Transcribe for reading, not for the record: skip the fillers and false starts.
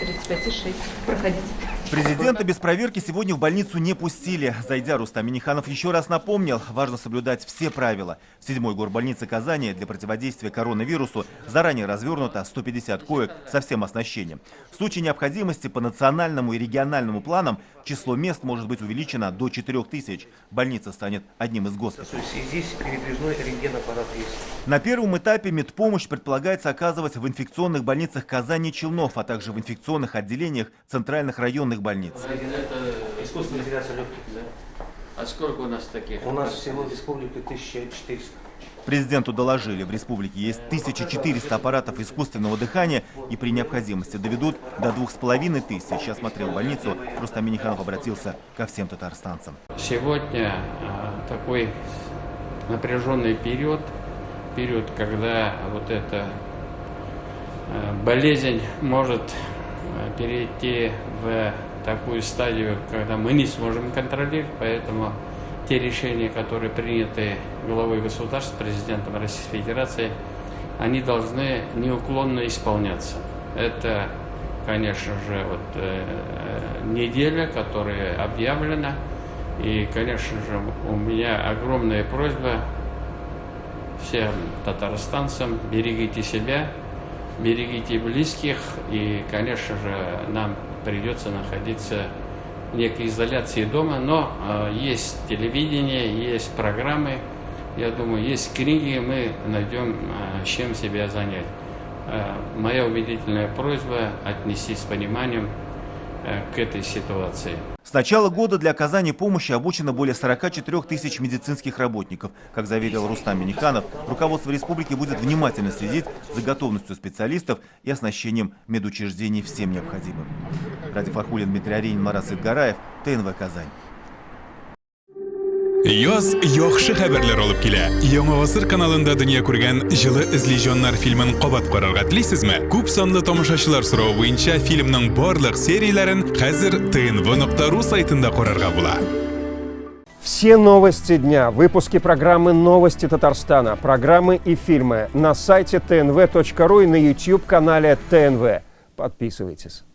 35,6. Проходите. Президента без проверки сегодня в больницу не пустили. Зайдя, Рустам Минниханов еще раз напомнил, важно соблюдать все правила. В 7-й горбольнице Казани для противодействия коронавирусу заранее развернуто 150 коек со всем оснащением. В случае необходимости по национальному и региональному планам число мест может быть увеличено до 4000. Больница станет одним из госпиталей. Здесь передвижной рентген-аппарат есть. На первом этапе медпомощь предполагается оказывать в инфекционных больницах Казани и Челнов, а также в инфекционных отделениях центральных районных больниц. Это искусственная вентиляция легких, да? А сколько у нас таких? У нас всего в республике 1400. Президенту доложили, в республике есть 1400 аппаратов искусственного дыхания и при необходимости доведут до 2500. Осмотрел больницу, Рустам Минниханов обратился ко всем татарстанцам. Сегодня такой напряженный период, когда вот эта болезнь может перейти в такую стадию, когда мы не сможем контролировать, поэтому те решения, которые приняты главой государства, президентом Российской Федерации, они должны неуклонно исполняться. Это, конечно же, неделя, которая объявлена, и, конечно же, у меня огромная просьба всем татарстанцам: берегите себя, берегите близких, и, конечно же, нам придется находиться в некой изоляции дома, но есть телевидение, есть программы, я думаю, есть книги, мы найдем, чем себя занять. Моя убедительная просьба отнестись с пониманием к этой ситуации. С начала года для оказания помощи обучено более 44 тысяч медицинских работников. Как заверил Рустам Минниханов, руководство республики будет внимательно следить за готовностью специалистов и оснащением медучреждений всем необходимым. Ради Фархулин, Дмитрий Аренин, Марат Сидгараев, ТНВ Казань. Yoz yaxshi xabarlar olib kela. Yangi asr kanalında dünya ko'rgan Жылы izleyjonlar filmin qabat qararga tilaysizmi? Ko'p sonli tomoshachilar so'rovi bo'yicha filmning barliq seriyalarini hozir tnv.ru saytida qararga bo'ladi. Все новости дня, выпуски программы «Новости Татарстана», программы и фильмы на сайте tnv.ru и на YouTube-канале ТНВ. Подписывайтесь.